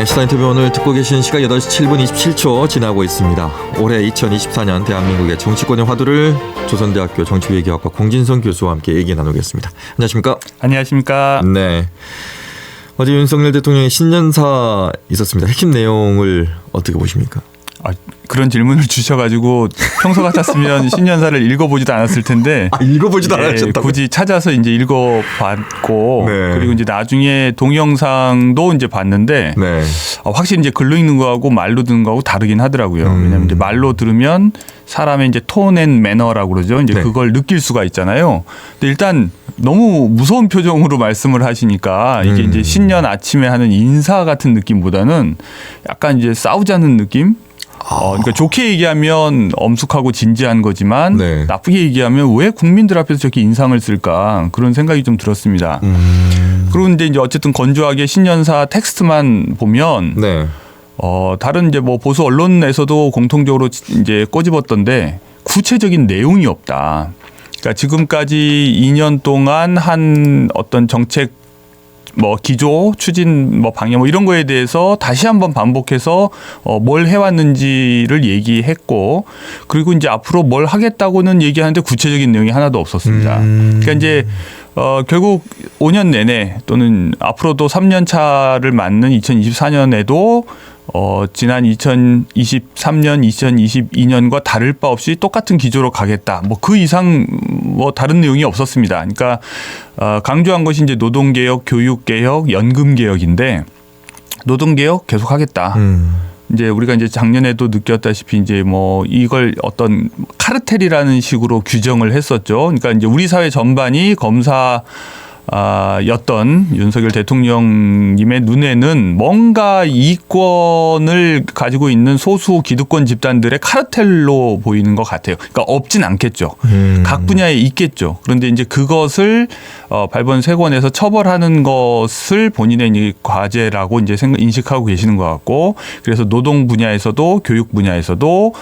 네, 시사인터뷰 오늘 듣고 계신 시각 8시 7분 27초 지나고 있습니다. 올해 2024년 대한민국의 정치권의 화두를 조선대학교 정치외교학과 공진성 교수와 함께 얘기 나누겠습니다. 안녕하십니까? 안녕하십니까? 네. 어제 윤석열 대통령의 신년사 있었습니다. 핵심 내용을 어떻게 보십니까? 그런 질문을 주셔가지고 평소 같았으면 신년사를 읽어보지도 않았을 텐데 읽어보지도 않았다고 굳이 찾아서 이제 읽어봤고 네. 그리고 이제 나중에 동영상도 이제 봤는데 네. 확실히 이제 글로 읽는 거하고 말로 듣는 거하고 다르긴 하더라고요. 왜냐하면 이제 말로 들으면 사람의 이제 톤 앤 매너라고 그러죠. 이제 네. 그걸 느낄 수가 있잖아요. 근데 일단 너무 무서운 표정으로 말씀을 하시니까 이게 이제 신년 아침에 하는 인사 같은 느낌보다는 약간 이제 싸우자는 느낌. 그러니까 좋게 얘기하면 엄숙하고 진지한 거지만 네. 나쁘게 얘기하면 왜 국민들 앞에서 저렇게 인상을 쓸까 그런 생각이 좀 들었습니다. 그런데 이제 어쨌든 건조하게 신년사 텍스트만 보면 네. 다른 이제 뭐 보수 언론에서도 공통적으로 이제 꼬집었던데 구체적인 내용이 없다. 그러니까 지금까지 2년 동안 한 어떤 정책 뭐 기조, 추진, 뭐 방향 뭐 이런 거에 대해서 다시 한번 반복해서 뭘 해왔는지를 얘기했고 그리고 이제 앞으로 뭘 하겠다고는 얘기하는데 구체적인 내용이 하나도 없었습니다. 그러니까 이제 결국 5년 내내 또는 앞으로도 3년 차를 맞는 2024년에도 지난 2023년, 2022년과 다를 바 없이 똑같은 기조로 가겠다. 뭐 그 이상 뭐 다른 내용이 없었습니다. 그러니까 강조한 것이 이제 노동개혁, 교육개혁, 연금개혁인데 노동개혁 계속하겠다. 이제 우리가 이제 작년에도 느꼈다시피 이제 뭐 이걸 어떤 카르텔이라는 식으로 규정을 했었죠. 그러니까 이제 우리 사회 전반이 였던 윤석열 대통령님의 눈에는 뭔가 이권을 가지고 있는 소수 기득권 집단들의 카르텔로 보이는 것 같아요. 그러니까 없진 않겠죠. 각 분야에 있겠죠. 그런데 이제 그것을 발본색원에서 처벌하는 것을 본인의 이제 과제라고 이제 인식하고 계시는 것 같고, 그래서 노동 분야에서도 교육 분야에서도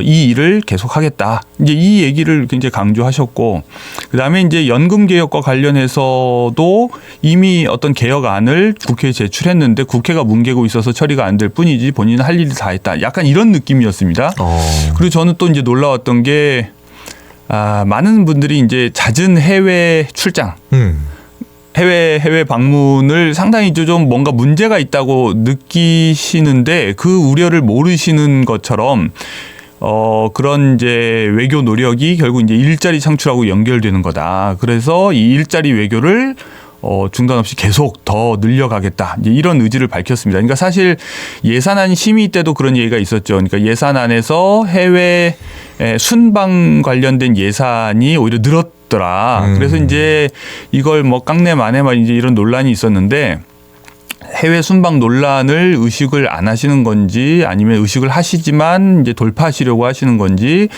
이 일을 계속하겠다. 이제 이 얘기를 굉장히 강조하셨고, 그 다음에 이제 연금 개혁과 관련해서 도 이미 어떤 개혁안을 국회에 제출했는데 국회가 뭉개고 있어서 처리가 안 될 뿐이지 본인은 할 일을 다 했다. 약간 이런 느낌이었습니다. 그리고 저는 또 이제 놀라웠던 게 많은 분들이 이제 잦은 해외 출장, 해외 방문을 상당히 좀 뭔가 문제가 있다고 느끼시는데 그 우려를 모르시는 것처럼 그런 이제 외교 노력이 결국 이제 일자리 창출하고 연결되는 거다. 그래서 이 일자리 외교를 중단 없이 계속 더 늘려가겠다. 이제 이런 의지를 밝혔습니다. 그러니까 사실 예산안 심의 때도 그런 얘기가 있었죠. 그러니까 예산안에서 해외 순방 관련된 예산이 오히려 늘었더라. 그래서 이제 이걸 뭐 깡내 마내 이제 이런 논란이 있었는데, 해외 순방 논란을 의식을 안 하시는 건지 아니면 의식을 하시지만 이제 돌파하시려고 하시는 건지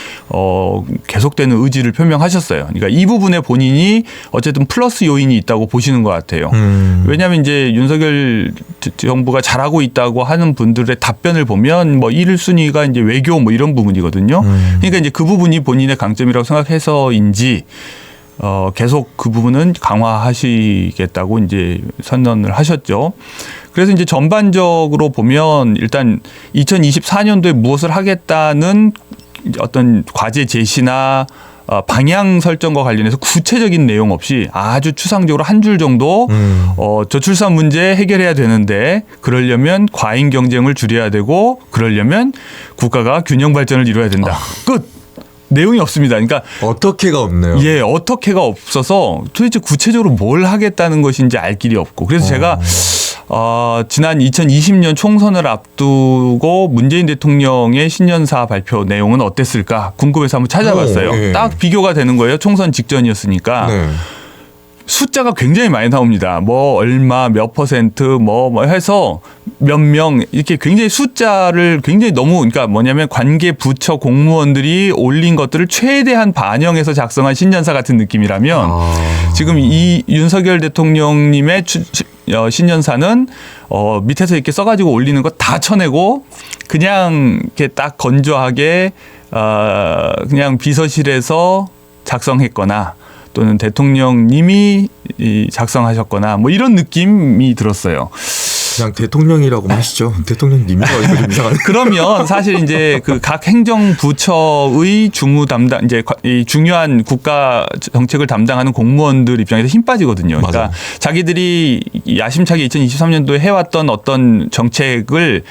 계속되는 의지를 표명하셨어요. 그러니까 이 부분에 본인이 어쨌든 플러스 요인이 있다고 보시는 것 같아요. 왜냐하면 이제 윤석열 정부가 잘하고 있다고 하는 분들의 답변을 보면 뭐 1순위가 이제 외교 뭐 이런 부분이거든요. 그러니까 이제 그 부분이 본인의 강점이라고 생각해서인지 계속 그 부분은 강화하시겠다고 이제 선언을 하셨죠. 그래서 이제 전반적으로 보면 일단 2024년도에 무엇을 하겠다는 어떤 과제 제시나 방향 설정과 관련해서 구체적인 내용 없이 아주 추상적으로 한 줄 정도 저출산 문제 해결해야 되는데 그러려면 과잉 경쟁을 줄여야 되고 그러려면 국가가 균형 발전을 이루어야 된다. 끝. 내용이 없습니다. 그러니까 어떻게가 없네요. 예, 어떻게가 없어서 도대체 구체적으로 뭘 하겠다는 것인지 알 길이 없고, 그래서 제가 지난 2020년 총선을 앞두고 문재인 대통령의 신년사 발표 내용은 어땠을까 궁금해서 한번 찾아봤어요. 네. 딱 비교가 되는 거예요. 총선 직전이었으니까. 네. 숫자가 굉장히 많이 나옵니다. 뭐 얼마 몇 퍼센트 뭐 해서 몇 명 이렇게 굉장히 숫자를 굉장히 너무, 그러니까 뭐냐면 관계 부처 공무원들이 올린 것들을 최대한 반영해서 작성한 신년사 같은 느낌이라면 지금 이 윤석열 대통령님의 신년사는 밑에서 이렇게 써가지고 올리는 거 다 쳐내고 그냥 이렇게 딱 건조하게 그냥 비서실에서 작성했거나 또는 대통령님이 작성하셨거나 뭐 이런 느낌이 들었어요. 그냥 대통령이라고 하시죠. 대통령님이라고 하니까 좀 이상하네. 그러면 사실 이제 그 각 행정부처의 주무 담당 이제 이 중요한 국가 정책을 담당하는 공무원들 입장에서 힘 빠지거든요. 그러니까 맞아요. 자기들이 야심차게 2023년도에 해왔던 어떤 정책을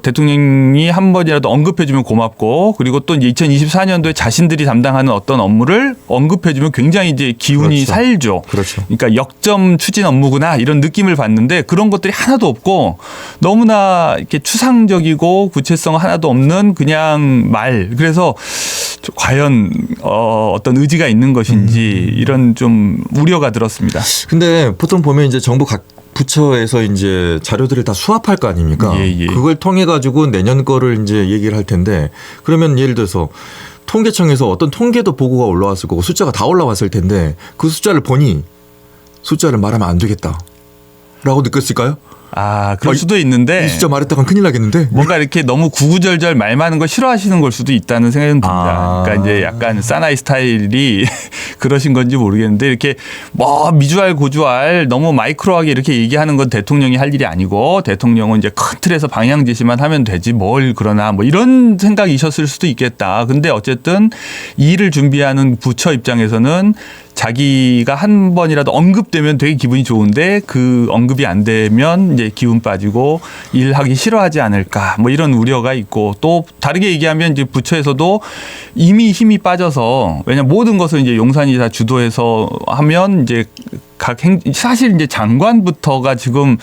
대통령이 한 번이라도 언급해주면 고맙고, 그리고 또 이제 2024년도에 자신들이 담당하는 어떤 업무를 언급해주면 굉장히 이제 기운이 그렇죠. 살죠. 그렇죠. 그러니까 역점 추진 업무구나 이런 느낌을 받는데 그런 것들이 하나도 없고 너무나 이렇게 추상적이고 구체성 하나도 없는 그냥 말. 그래서 과연 어떤 의지가 있는 것인지 이런 좀 우려가 들었습니다. 근데 보통 보면 이제 정부 각 부처에서 이제 자료들을 다 수합할 거 아닙니까? 예. 그걸 통해 가지고 내년 거를 이제 얘기를 할 텐데, 그러면 예를 들어서 통계청에서 어떤 통계도 보고가 올라왔을 거고 숫자가 다 올라왔을 텐데 그 숫자를 보니 숫자를 말하면 안 되겠다라고 느꼈을까요? 그럴 수도 있는데 이 숫자 말했다간 큰일 나겠는데. 뭔가 이렇게 너무 구구절절 말 많은 걸 싫어하시는 걸 수도 있다는 생각은 듭니다. 그러니까 이제 약간 사나이 스타일이 그러신 건지 모르겠는데 이렇게 뭐 미주알 고주알 너무 마이크로하게 이렇게 얘기하는 건 대통령이 할 일이 아니고 대통령은 이제 큰 틀에서 방향 제시만 하면 되지 뭘 그러나 뭐 이런 생각이셨을 수도 있겠다. 근데 어쨌든 이 일을 준비하는 부처 입장에서는 자기가 한 번이라도 언급되면 되게 기분이 좋은데 그 언급이 안 되면 이제 기운 빠지고 일하기 싫어하지 않을까 뭐 이런 우려가 있고, 또 다르게 얘기하면 이제 부처에서도 이미 힘이 빠져서, 왜냐면 모든 것을 이제 용산이 다 주도해서 하면 이제 사실 이제 장관부터가 지금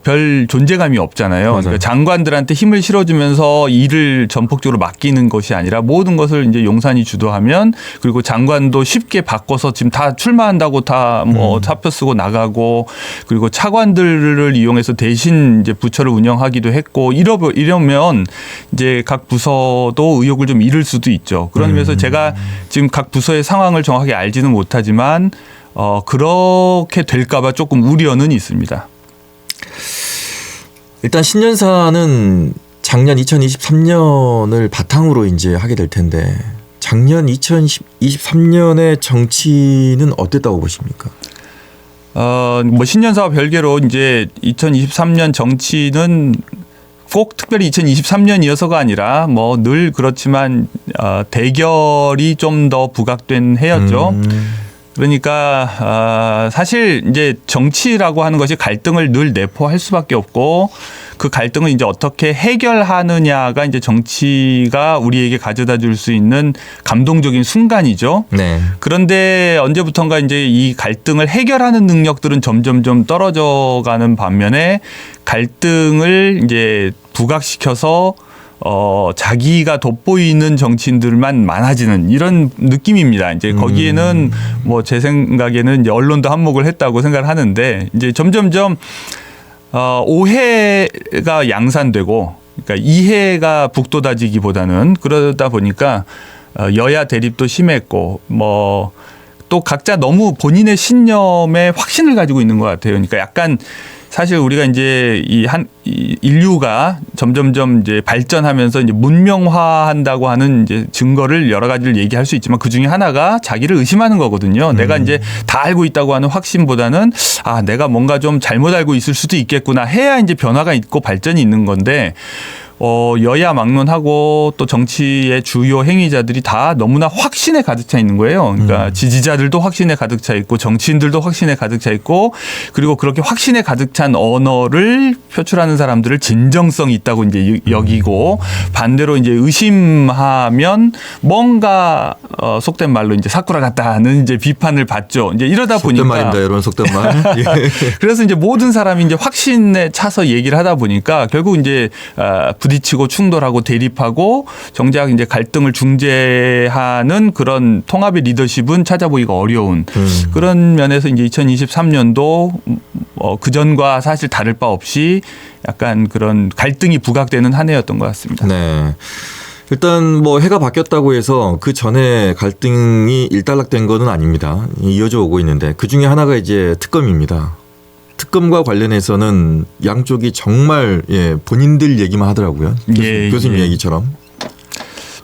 별 존재감이 없잖아요. 그러니까 장관들한테 힘을 실어주면서 일을 전폭적으로 맡기는 것이 아니라 모든 것을 이제 용산이 주도하면, 그리고 장관도 쉽게 바꿔서 지금 다 출마한다고 다 뭐 사표 쓰고 나가고, 그리고 차관들을 이용해서 대신 이제 부처를 운영하기도 했고, 이러면 이제 각 부서도 의욕을 좀 잃을 수도 있죠. 그런 의미에서 제가 지금 각 부서의 상황을 정확하게 알지는 못하지만 그렇게 될까봐 조금 우려는 있습니다. 일단 신년사는 작년 2023년을 바탕으로 이제 하게 될 텐데, 작년 2023년의 정치는 어땠다고 보십니까? 뭐 신년사와 별개로 이제 2023년 정치는 꼭 특별히 2023년이어서가 아니라 뭐 늘 그렇지만 대결이 좀 더 부각된 해였죠. 그러니까 사실 이제 정치라고 하는 것이 갈등을 늘 내포할 수밖에 없고, 그 갈등을 이제 어떻게 해결하느냐가 이제 정치가 우리에게 가져다 줄 수 있는 감동적인 순간이죠. 네. 그런데 언제부턴가 이제 이 갈등을 해결하는 능력들은 점점 떨어져 가는 반면에 갈등을 이제 부각시켜서 자기가 돋보이는 정치인들만 많아지는 이런 느낌입니다. 이제 거기에는 뭐 제 생각에는 이제 언론도 한몫을 했다고 생각을 하는데, 이제 점점점 오해가 양산되고, 그러니까 이해가 북돋아지기보다는, 그러다 보니까 여야 대립도 심했고, 뭐 또 각자 너무 본인의 신념에 확신을 가지고 있는 것 같아요. 그러니까 약간 사실 우리가 이제 이 인류가 점점점 이제 발전하면서 이제 문명화한다고 하는 이제 증거를 여러 가지를 얘기할 수 있지만, 그 중에 하나가 자기를 의심하는 거거든요. 내가 이제 다 알고 있다고 하는 확신보다는 내가 뭔가 좀 잘못 알고 있을 수도 있겠구나 해야 이제 변화가 있고 발전이 있는 건데, 여야 막론하고 또 정치의 주요 행위자들이 다 너무나 확신에 가득 차 있는 거예요. 그러니까 지지자들도 확신에 가득 차 있고 정치인들도 확신에 가득 차 있고, 그리고 그렇게 확신에 가득 찬 언어를 표출하는 사람들을 진정성이 있다고 이제 여기고, 반대로 이제 의심하면 뭔가 속된 말로 이제 사쿠라 같다는 이제 비판을 받죠. 이제 이러다 보니까 속된 말입니다, 여러분, 속된 말. 예. 그래서 이제 모든 사람이 이제 확신에 차서 얘기를 하다 보니까 결국 이제 부딪히고 충돌하고 대립하고 정작 이제 갈등을 중재하는 그런 통합의 리더십은 찾아보기가 어려운 그런 면에서 이제 2023년도 그 전과 사실 다를 바 없이 약간 그런 갈등이 부각되는 한 해였던 것 같습니다. 네. 일단 뭐 해가 바뀌었다고 해서 그 전에 갈등이 일단락된 거는 아닙니다. 이어져 오고 있는데, 그 중에 하나가 이제 특검입니다. 특검과 관련해서는 양쪽이 정말 본인들 얘기만 하더라고요. 교수님 얘기처럼.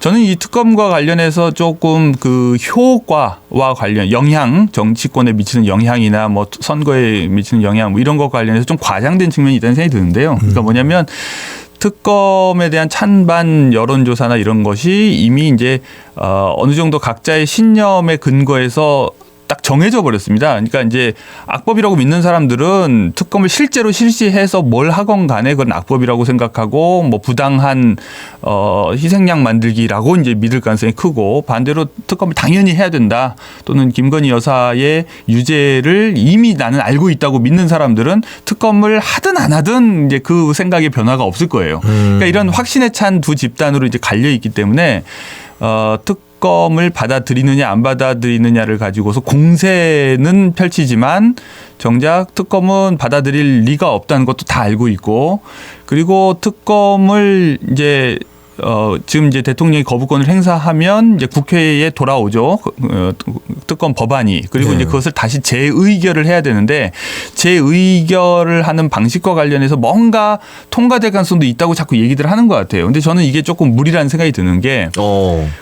저는 이 특검과 관련해서 조금 그 효과와 관련 영향, 정치권에 미치는 영향이나 뭐 선거에 미치는 영향 뭐 이런 것 관련해서 좀 과장된 측면이 있다는 생각이 드는데요. 그러니까 뭐냐면 특검에 대한 찬반 여론조사나 이런 것이 이미 이제 어느 정도 각자의 신념에 근거해서 딱 정해져 버렸습니다. 그러니까 이제 악법이라고 믿는 사람들은 특검을 실제로 실시해서 뭘 하건 간에 그건 악법이라고 생각하고 뭐 부당한 희생양 만들기라고 이제 믿을 가능성이 크고, 반대로 특검을 당연히 해야 된다 또는 김건희 여사의 유죄를 이미 나는 알고 있다고 믿는 사람들은 특검을 하든 안 하든 이제 그 생각에 변화가 없을 거예요. 그러니까 이런 확신에 찬 두 집단으로 이제 갈려 있기 때문에 특검을 받아들이느냐 안 받아들이느냐를 가지고서 공세는 펼치지만 정작 특검은 받아들일 리가 없다는 것도 다 알고 있고, 그리고 특검을 이제 지금 이제 대통령이 거부권을 행사하면 이제 국회에 돌아오죠. 특검 법안이. 그리고 이제 그것을 다시 재의결을 해야 되는데, 재의결을 하는 방식과 관련해서 뭔가 통과될 가능성도 있다고 자꾸 얘기들 하는 것 같아요. 근데 저는 이게 조금 무리라는 생각이 드는 게,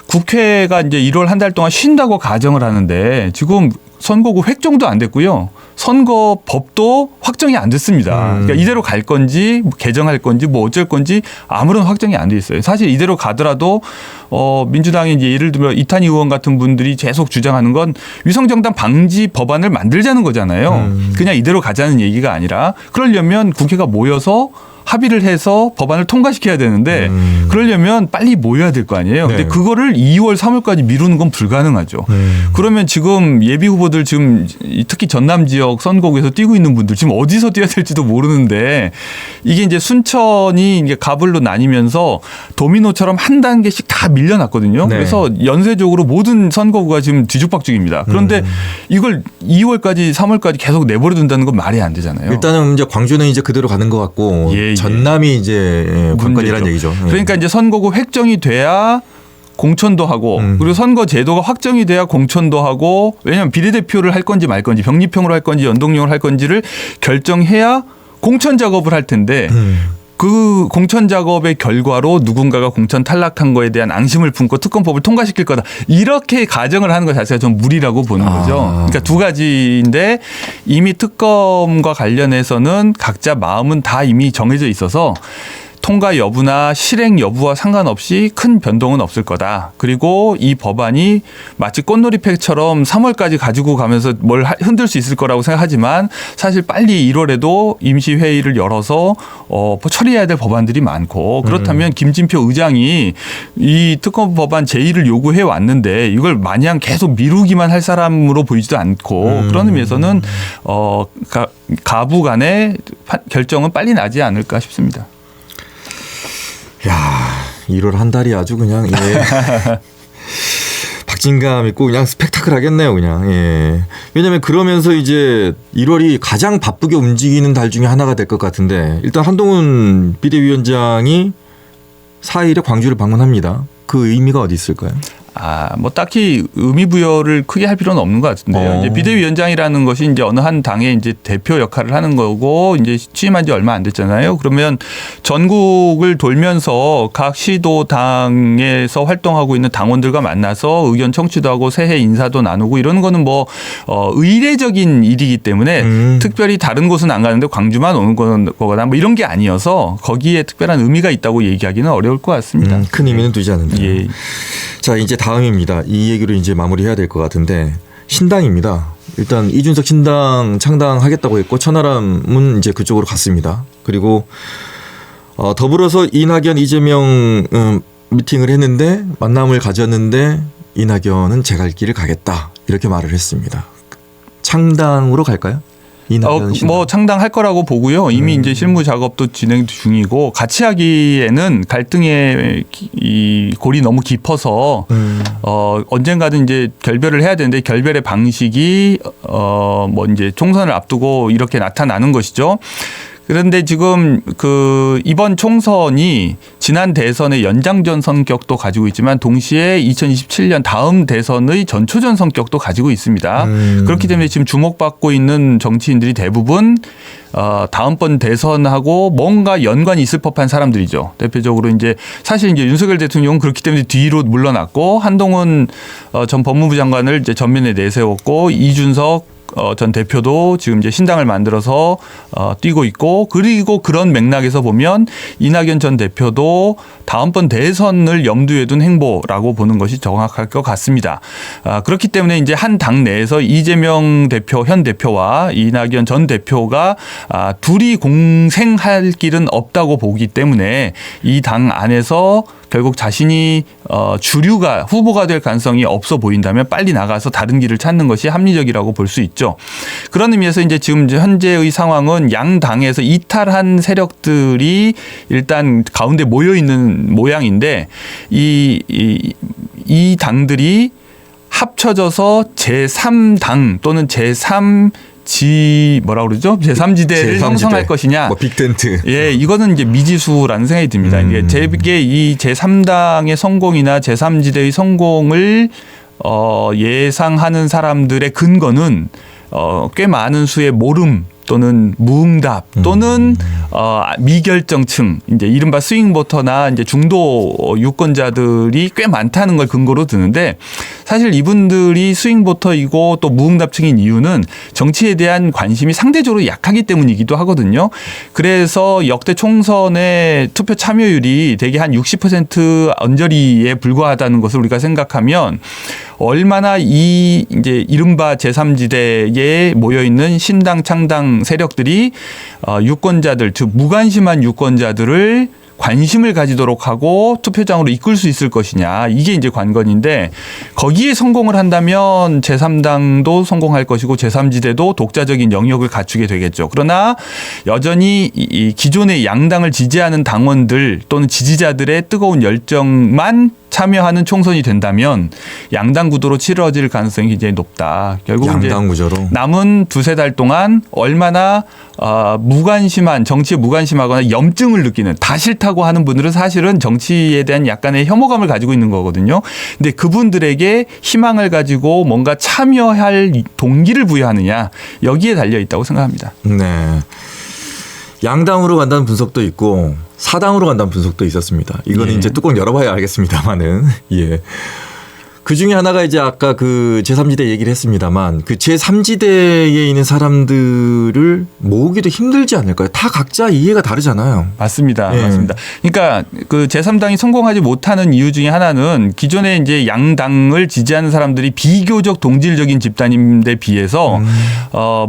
국회가 이제 1월 한 달 동안 쉰다고 가정을 하는데 지금 선거구 획정도 안 됐고요. 선거법도 확정이 안 됐습니다. 그러니까 이대로 갈 건지 뭐 개정할 건지 뭐 어쩔 건지 아무런 확정이 안 돼 있어요. 사실 이대로 가더라도 민주당이 이제 예를 들어 이탄희 의원 같은 분들이 계속 주장하는 건 위성정당 방지 법안을 만들자는 거잖아요. 그냥 이대로 가자는 얘기가 아니라, 그러려면 국회가 모여서 합의를 해서 법안을 통과시켜야 되는데 그러려면 빨리 모여야 될 거 아니에요. 근데 그거를 2월, 3월까지 미루는 건 불가능하죠. 그러면 지금 예비 후보들 지금 특히 전남 지역 선거구에서 뛰고 있는 분들 지금 어디서 뛰어야 될지도 모르는데, 이게 이제 순천이 이제 가불로 나뉘면서 도미노처럼 한 단계씩 다 밀려났거든요. 그래서 연쇄적으로 모든 선거구가 지금 뒤죽박죽입니다. 그런데 이걸 2월까지, 3월까지 계속 내버려 둔다는 건 말이 안 되잖아요. 일단은 이제 광주는 이제 그대로 가는 것 같고, 전남이 이제 관건이라는 얘기죠. 그러니까 이제 선거구 획정이 돼야 공천도 하고, 그리고 선거 제도가 확정이 돼야 공천도 하고, 왜냐하면 비례대표를 할 건지 말 건지 병립형으로 할 건지 연동형으로 할 건지를 결정해야 공천 작업을 할 텐데, 그 공천 작업의 결과로 누군가가 공천 탈락한 거에 대한 앙심을 품고 특검법을 통과시킬 거다, 이렇게 가정을 하는 것 자체가 좀 무리라고 보는 거죠. 그러니까 두 가지인데 이미 특검과 관련해서는 각자 마음은 다 이미 정해져 있어서 통과 여부나 실행 여부와 상관없이 큰 변동은 없을 거다. 그리고 이 법안이 마치 꽃놀이팩처럼 3월까지 가지고 가면서 뭘 흔들 수 있을 거라고 생각하지만, 사실 빨리 1월에도 임시회의를 열어서 처리해야 될 법안들이 많고, 그렇다면 김진표 의장이 이 특검 법안 제1을 요구해 왔는데 이걸 마냥 계속 미루기만 할 사람으로 보이지도 않고, 그런 의미에서는 가부 간의 결정은 빨리 나지 않을까 싶습니다. 야, 1월 한 달이 아주 그냥 박진감 있고 그냥 스펙타클하겠네요, 그냥. 왜냐하면 그러면서 이제 1월이 가장 바쁘게 움직이는 달 중에 하나가 될 것 같은데, 일단 한동훈 비대위원장이 4일에 광주를 방문합니다. 그 의미가 어디 있을까요? 뭐 딱히 의미 부여를 크게 할 필요는 없는 것 같은데요. 이제 비대위원장이라는 것이 이제 어느 한 당의 이제 대표 역할을 하는 거고, 이제 취임한 지 얼마 안 됐잖아요. 그러면 전국을 돌면서 각 시도 당에서 활동하고 있는 당원들과 만나서 의견 청취도 하고 새해 인사도 나누고 이러는 거는 뭐 의례적인 일이기 때문에 특별히 다른 곳은 안 가는데 광주만 오는 거거나 뭐 이런 게 아니어서 거기에 특별한 의미가 있다고 얘기하기는 어려울 것 같습니다. 큰 의미는 두지 않는다. 예. 자, 이제 다음입니다. 이 얘기로 이제 마무리해야 될 것 같은데, 신당입니다. 일단 이준석 신당 창당하겠다고 했고, 천하람은 이제 그쪽으로 갔습니다. 그리고 더불어서 이낙연, 이재명 미팅을 했는데, 만남을 가졌는데 이낙연은 제 갈 길을 가겠다, 이렇게 말을 했습니다. 창당으로 갈까요? 뭐 창당할 거라고 보고요. 이미 이제 실무 작업도 진행 중이고, 같이 하기에는 갈등의 이 골이 너무 깊어서 언젠가는 이제 결별을 해야 되는데, 결별의 방식이 뭐 이제 총선을 앞두고 이렇게 나타나는 것이죠. 그런데 지금 그 이번 총선이 지난 대선의 연장전 성격도 가지고 있지만 동시에 2027년 다음 대선의 전초전 성격도 가지고 있습니다. 그렇기 때문에 지금 주목받고 있는 정치인들이 대부분 다음번 대선하고 뭔가 연관이 있을 법한 사람들이죠. 대표적으로 이제 사실 이제 윤석열 대통령은 그렇기 때문에 뒤로 물러났고 한동훈 전 법무부 장관을 이제 전면에 내세웠고 이준석 전 대표도 지금 이제 신당을 만들어서 뛰고 있고 그리고 그런 맥락에서 보면 이낙연 전 대표도 다음번 대선을 염두에 둔 행보라고 보는 것이 정확할 것 같습니다. 그렇기 때문에 이제 한 당 내에서 이재명 대표 현 대표와 이낙연 전 대표가 둘이 공생할 길은 없다고 보기 때문에 이 당 안에서 결국 자신이 주류가 후보가 될 가능성이 없어 보인다면 빨리 나가서 다른 길을 찾는 것이 합리적이라고 볼 수 있죠. 그런 의미에서 이제 지금 현재의 상황은 양 당에서 이탈한 세력들이 일단 가운데 모여 있는 모양인데 이 당들이 합쳐져서 제3당 또는 뭐라 그러죠? 제3지대를 형성할 것이냐. 뭐 빅텐트. 예, 이거는 이제 미지수라는 생각이 듭니다. 이게 제게 이 제3당의 성공이나 제3지대의 성공을 예상하는 사람들의 근거는 꽤 많은 수의 모름 또는 무응답 또는 미결정층 이제 이른바 스윙보터나 이제 중도 유권자들이 꽤 많다는 걸 근거로 드는데 사실 이분들이 스윙보터이고 또 무응답층인 이유는 정치에 대한 관심이 상대적으로 약하기 때문이기도 하거든요. 그래서 역대 총선의 투표 참여율이 대개 한 60% 언저리에 불과하다는 것을 우리가 생각하면 얼마나 이 이제 이른바 제3지대에 모여 있는 신당 창당 세력들이 유권자들 즉 무관심한 유권자들을 관심을 가지도록 하고 투표장으로 이끌 수 있을 것이냐 이게 이제 관건인데 거기에 성공을 한다면 제3당도 성공할 것이고 제3지대도 독자적인 영역을 갖추게 되겠죠. 그러나 여전히 이 기존의 양당을 지지하는 당원들 또는 지지자들의 뜨거운 열정만 참여하는 총선이 된다면 양당 구도로 치러질 가능성이 굉장히 높다. 결국 양당 구조로 남은 두세 달 동안 얼마나 무관심한 정치에 무관심하거나 염증을 느끼는 다 싫다고 하는 분들은 사실은 정치에 대한 약간의 혐오감을 가지고 있는 거거든요. 근데 그분들에게 희망을 가지고 뭔가 참여할 동기를 부여하느냐 여기에 달려 있다고 생각합니다. 네. 양당으로 간다는 분석도 있고 사당으로 간다는 분석도 있었습니다. 이거는 예. 이제 뚜껑 열어봐야 알겠습니다만은 예. 그 중에 하나가 이제 아까 그 제3지대 얘기를 했습니다만 그 제3지대에 있는 사람들을 모으기도 힘들지 않을까요? 다 각자 이해가 다르잖아요. 맞습니다. 예. 맞습니다. 그러니까 그 제3당이 성공하지 못하는 이유 중에 하나는 기존에 이제 양당을 지지하는 사람들이 비교적 동질적인 집단인데 비해서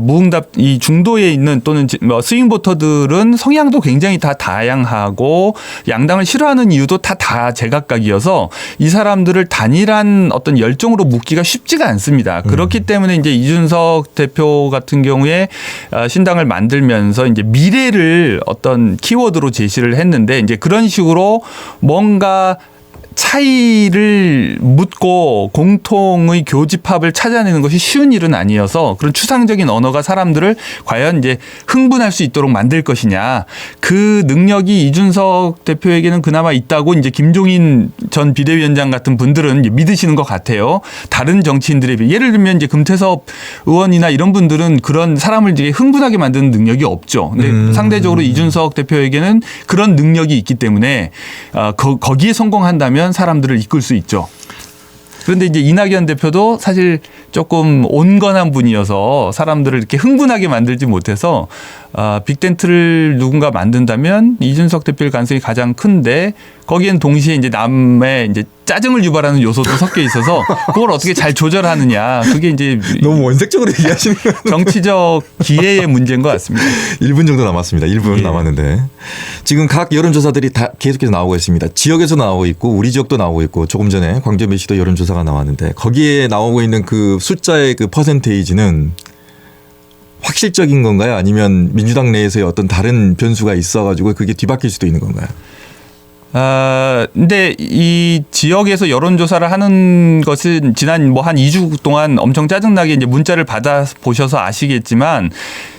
무응답 이 중도에 있는 또는 스윙보터들은 성향도 굉장히 다 다양하고 양당을 싫어하는 이유도 다 제각각이어서 이 사람들을 단일한 어떤 열정으로 묶기가 쉽지가 않습니다. 그렇기 때문에 이제 이준석 대표 같은 경우에 신당을 만들면서 이제 미래를 어떤 키워드로 제시를 했는데 이제 그런 식으로 뭔가 차이를 묻고 공통의 교집합을 찾아내는 것이 쉬운 일은 아니어서 그런 추상적인 언어가 사람들을 과연 이제 흥분할 수 있도록 만들 것이냐 그 능력이 이준석 대표에게는 그나마 있다고 이제 김종인 전 비대위원장 같은 분들은 이제 믿으시는 것 같아요. 다른 정치인들에 비해 예를 들면 이제 금태섭 의원이나 이런 분들은 그런 사람을 이제 흥분하게 만드는 능력이 없죠. 근데 상대적으로 이준석 대표에게는 그런 능력이 있기 때문에 거기에 성공한다면 사람들을 이끌 수 있죠. 그런데 이제 이낙연 대표도 사실 조금 온건한 분이어서 사람들을 이렇게 흥분하게 만들지 못해서 빅텐트를 누군가 만든다면 이준석 대표의 가능성이 가장 큰데 거기엔 동시에 이제 남의 이제 짜증을 유발하는 요소도 섞여 있어서 그걸 어떻게 잘 조절하느냐 그게 이제 너무 원색적으로 얘기하시는 거예요. 정치적 기회의 문제인 것 같습니다. 1분 정도 남았습니다. 1분 예. 남았는데 지금 각 여론조사들이 다 계속해서 나오고 있습니다. 지역에서 나오고 있고 우리 지역도 나오고 있고 조금 전에 광주매시도 여론조사가 나왔는데 거기에 나오고 있는 그 숫자의 그 퍼센테이지는 확실적인 건가요? 아니면 민주당 내에서의 어떤 다른 변수가 있어가지고 그게 뒤바뀔 수도 있는 건가요? 근데 이 지역에서 여론조사를 하는 것은 지난 뭐 한 2주 동안 엄청 짜증나게 이제 문자를 받아 보셔서 아시겠지만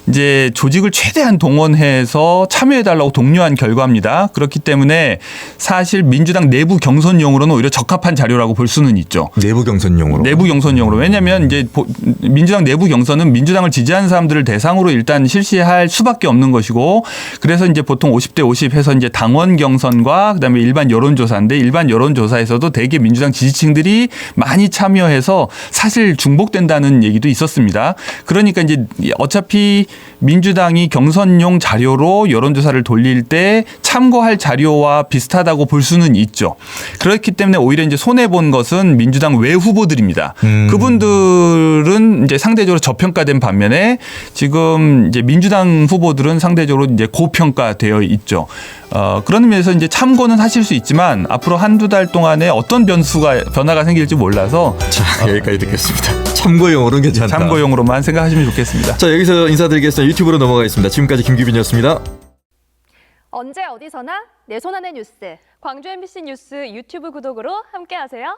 이제 조직을 최대한 동원해서 참여해달라고 독려한 결과입니다. 그렇기 때문에 사실 민주당 내부 경선용으로는 오히려 적합한 자료라고 볼 수는 있죠. 내부 경선용으로. 내부 경선용으로. 왜냐하면 이제 민주당 내부 경선은 민주당을 지지하는 사람들을 대상으로 일단 실시할 수밖에 없는 것이고 그래서 이제 보통 50대 50 해서 이제 당원 경선과 그다음에 일반 여론조사인데 일반 여론조사에서도 대개 민주당 지지층들이 많이 참여해서 사실 중복된다는 얘기도 있었습니다. 그러니까 이제 어차피 민주당이 경선용 자료로 여론조사를 돌릴 때 참고할 자료와 비슷하다고 볼 수는 있죠. 그렇기 때문에 오히려 이제 손해본 것은 민주당 외 후보들입니다. 그분들은 이제 상대적으로 저평가된 반면에 지금 이제 민주당 후보들은 상대적으로 이제 고평가되어 있죠. 그런 의미에서 이제 참고는 하실 수 있지만 앞으로 한두 달 동안에 어떤 변화가 생길지 몰라서 자, 여기까지 듣겠습니다. 참고용으로는 괜찮다. 참고용으로만 생각하시면 좋겠습니다. 자, 여기서 인사드리겠습니다. 유튜브로 넘어가겠습니다. 지금까지 김규빈이었습니다. 언제 어디서나 내 손 안의 뉴스. 광주 MBC 뉴스 유튜브 구독으로 함께하세요.